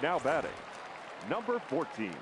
Now batting, number 14.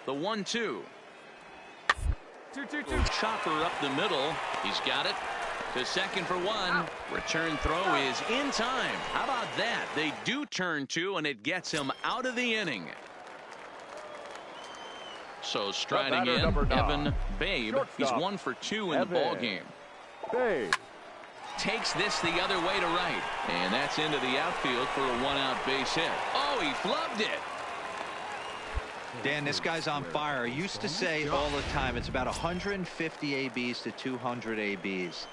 The 1-2. Chopper up the middle. He's got it. To second for one. Return throw is in time. How about that? They do turn two, and it gets him out of the inning. So striding in, Evan Babe. He's 1 for 2 in the ball game. Babe takes this the other way to right, and that's into the outfield for a one-out base hit. Oh, he flubbed it. Dan, this guy's on fire. I used to say all the time it's about 150 ABs to 200 ABs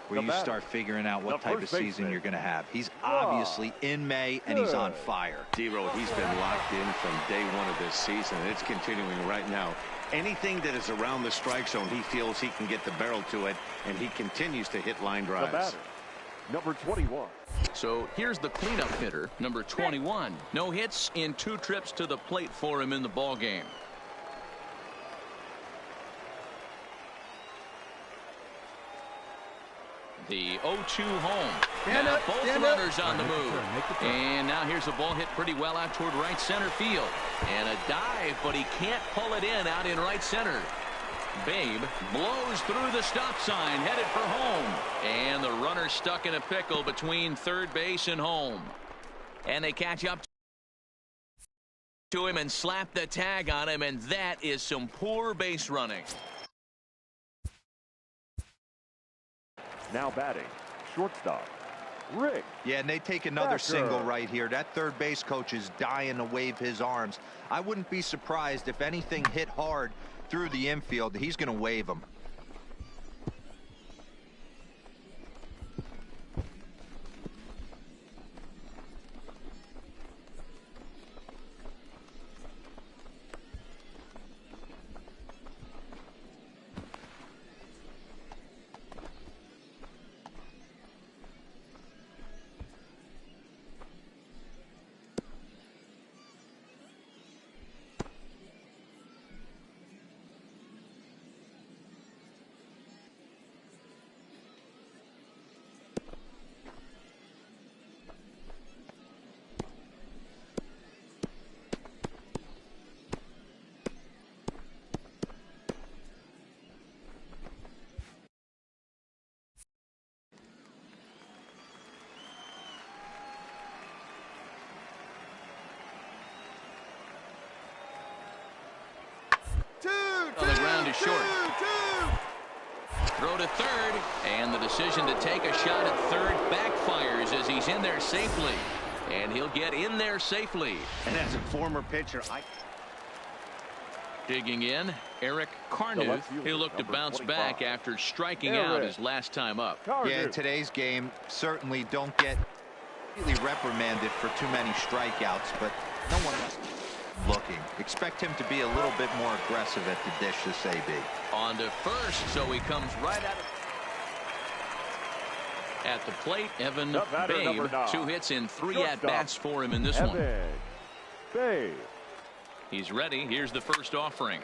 where you start figuring out what type of season you're going to have. He's obviously in May, and he's on fire. D-Road, he's been locked in from day one of this season, and it's continuing right now. Anything that is around the strike zone, he feels he can get the barrel to it, and he continues to hit line drives. Number 21. So here's the cleanup hitter, number 21. No hits in 2 trips to the plate for him in the ball game. The 0-2 home. Now both runners on the move. And now here's a ball hit pretty well out toward right center field. And a dive, but he can't pull it in out in right center. Babe blows through the stop sign, headed for home. And the runner stuck in a pickle between third base and home. And they catch up to him and slap the tag on him, and that is some poor base running. Now batting, shortstop, Rick. Yeah, and they take another single right here. That third base coach is dying to wave his arms. I wouldn't be surprised if anything hit hard through the infield. He's going to wave them. The ground is short. Throw to third, and the decision to take a shot at third backfires as he's in there safely. And he'll get in there safely. And as a former pitcher, digging in, Eric Carnuth. He'll look to bounce back after striking out his last time up. Yeah, in today's game, certainly don't get really reprimanded for too many strikeouts, but no one looking. Expect him to be a little bit more aggressive at the dish this AB. On to first, so he comes right out of... At the plate, Evan Babe. 2 hits in 3 at-bats for him in this one. Babe. He's ready. Here's the first offering.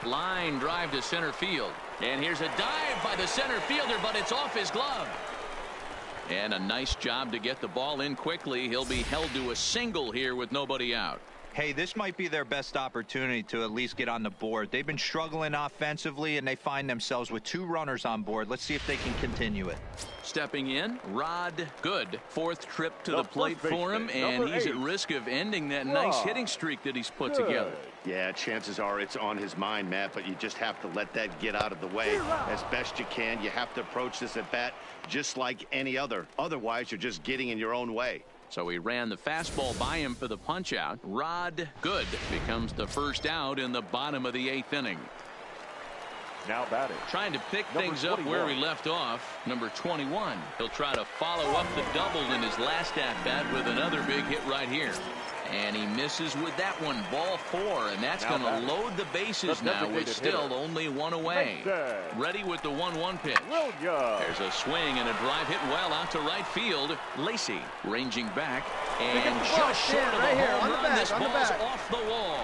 Line drive to center field. And here's a dive by the center fielder, but it's off his glove. And a nice job to get the ball in quickly. He'll be held to a single here with nobody out. Hey, this might be their best opportunity to at least get on the board. They've been struggling offensively, and they find themselves with 2 runners on board. Let's see if they can continue it. Stepping in, Rod Good. 4th trip to the plate for him, and he's at risk of ending that nice hitting streak that he's put together. Yeah, chances are it's on his mind, Matt, but you just have to let that get out of the way as best you can. You have to approach this at bat just like any other. Otherwise, you're just getting in your own way. So he ran the fastball by him for the punch-out. Rod Good becomes the first out in the bottom of the 8th inning. Now batting. Trying to pick things up where he left off. Number 21. He'll try to follow up the double in his last at-bat with another big hit right here. And he misses with that one. Ball 4, and that's going to load the bases now with still only 1 away. Ready with the 1-1 pitch. There's a swing and a drive hit well out to right field. Lacy ranging back and just short of a home run. This ball's off the wall.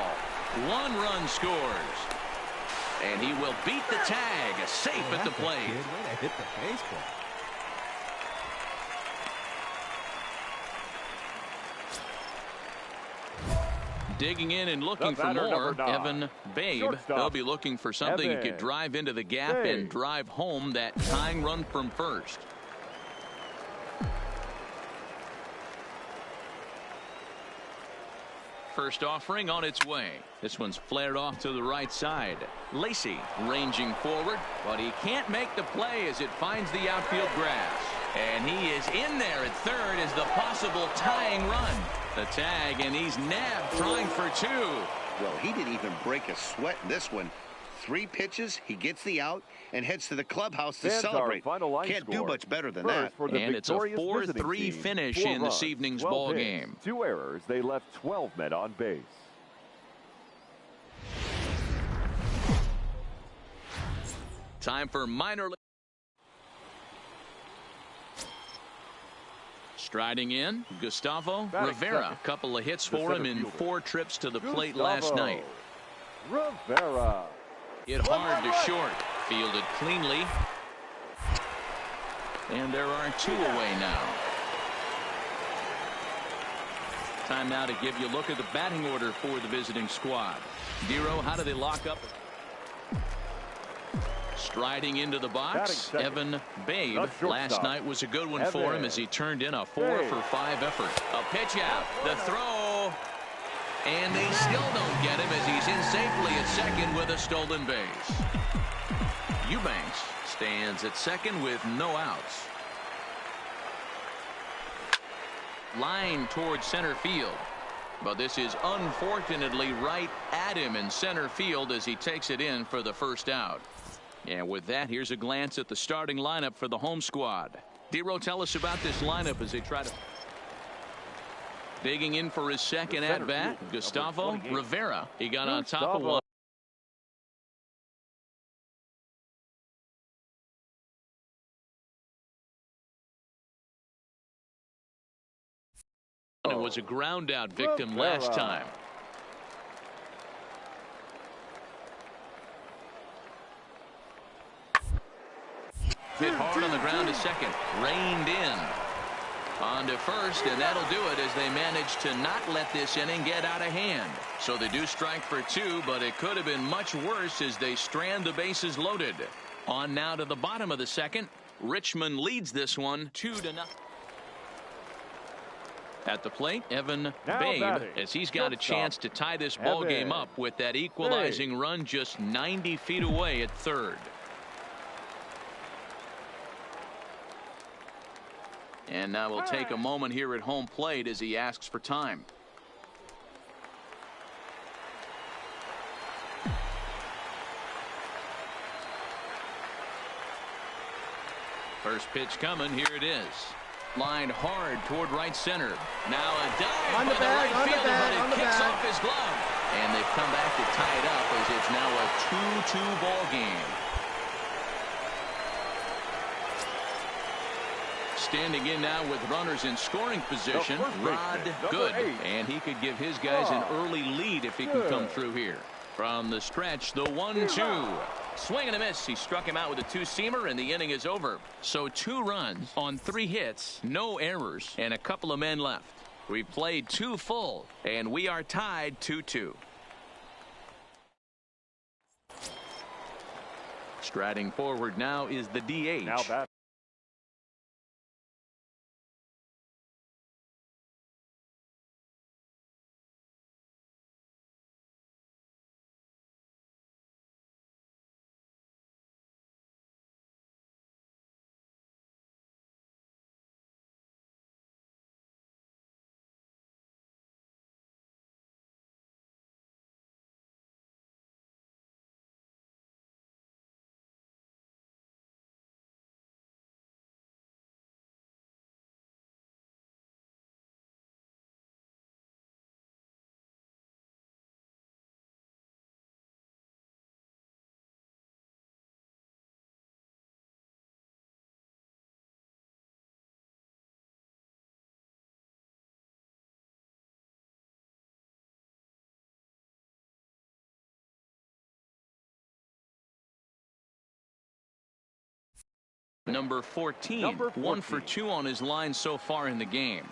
1 run scores. And he will beat the tag. Safe at the plate. Way to hit the baseball. Digging in and looking for more, Evan Babe. They'll be looking for something he could drive into the gap and drive home that tying run from first. First offering on its way. This one's flared off to the right side. Lacy ranging forward, but he can't make the play as it finds the outfield grass. And he is in there at third as the possible tying run. The tag, and he's nabbed trying for 2. Well, he didn't even break a sweat in this one. 3 pitches, he gets the out and heads to the clubhouse to celebrate. Can't do much better than that. And it's a 4-3 finish in this evening's ball game. 2 errors. They left 12 men on base. Time for minor league. Striding in, Gustavo Rivera. A couple of hits for him in 4 trips to the plate last night. Rivera. Hit hard to short. Fielded cleanly. And there are 2 away now. Time now to give you a look at the batting order for the visiting squad. Dero, how do they lock up? Striding into the box, Evan Babe. Last night was a good one for him as he turned in a 4-for-5 effort. A pitch out, the throw, and they still don't get him as he's in safely at second with a stolen base. Eubanks stands at second with no outs. Line towards center field. But this is unfortunately right at him in center field as he takes it in for the first out. And with that, here's a glance at the starting lineup for the home squad. Dero, tell us about this lineup as they try to... Digging in for his second at-bat, Gustavo Rivera. He got on top of one. It was a ground-out victim last time. Hit hard on the ground to second. Reined in. On to first, and that'll do it as they manage to not let this inning get out of hand. So they do strike for 2, but it could have been much worse as they strand the bases loaded. On now to the bottom of the second. Richmond leads this one 2-0. At the plate, Evan Babe, as he's got a chance to tie this ball game up with that equalizing run just 90 feet away at third. And now we'll take a moment here at home plate as he asks for time. First pitch coming. Here it is. Line hard toward right center. Now a dive by the right fielder, but it kicks off his glove. And they've come back to tie it up as it's now a 2-2 ball game. Standing in now with runners in scoring position, Rod Good. And he could give his guys an early lead if he can come through here. From the stretch, the 1-2. Swing and a miss. He struck him out with a two-seamer, and the inning is over. So 2 runs on 3 hits, no errors, and a couple of men left. We played 2 full, and we are tied 2-2. Striding forward now is the DH. Now bat. Number 14, 1 for 2 on his line so far in the game.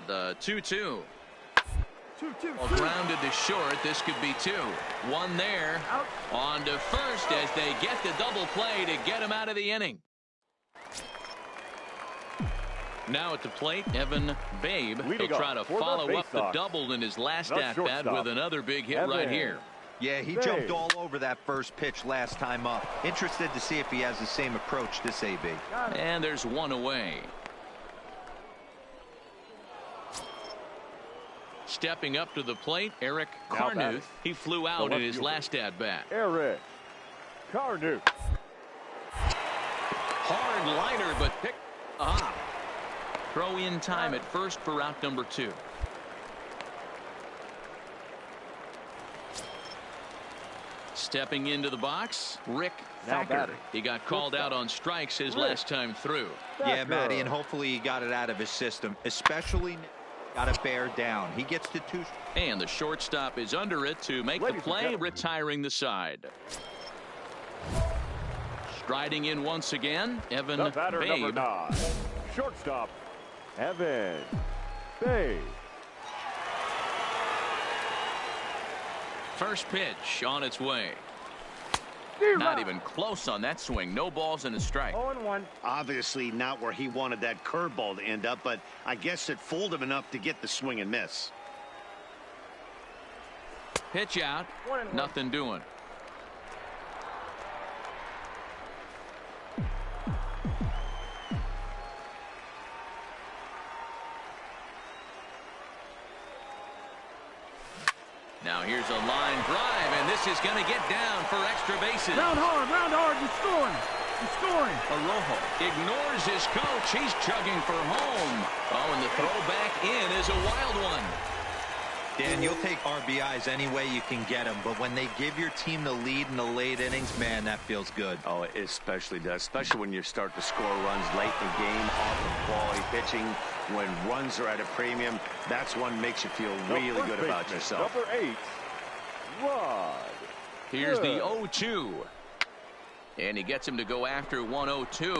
The 2-2. Grounded to short. This could be 2. 1 there. Out. On to first as they get the double play to get him out of the inning. Now at the plate, Evan Babe. He'll try to follow up the double in his last at-bat with another big hit right here. Yeah, he jumped all over that first pitch last time up. Interested to see if he has the same approach this AB. And there's 1 away. Stepping up to the plate, Eric Carnuth. He flew out in his last at-bat. Eric Carnuth. Hard liner, but pick. Throw in time at first for out number 2. Stepping into the box, Rick Thacker. He got called out on strikes his last time through. Yeah, Matty, and hopefully he got it out of his system, especially got to bear down. He gets to 2. And the shortstop is under it to make the play, retiring the side. Striding in once again, Evan Babe. Number 9. Shortstop, Evan Babe. First pitch on its way. Not even close on that swing. No balls and a strike. 0-1. Obviously not where he wanted that curveball to end up, but I guess it fooled him enough to get the swing and miss. Pitch out. 1-1. Nothing doing. Now here's a line drive, and this is going to get down for extra bases. Round hard, he's scoring. He's scoring. Arrojo ignores his coach. He's chugging for home. Oh, and the throw back in is a wild one. Dan, you'll take RBIs any way you can get them, but when they give your team the lead in the late innings, man, that feels good. Oh, it especially does, especially when you start to score runs late in the game off of quality pitching. When runs are at a premium, that's one makes you feel really good about yourself. Number 8, Rod. Here's the 0-2. And he gets him to go after 1-0-2.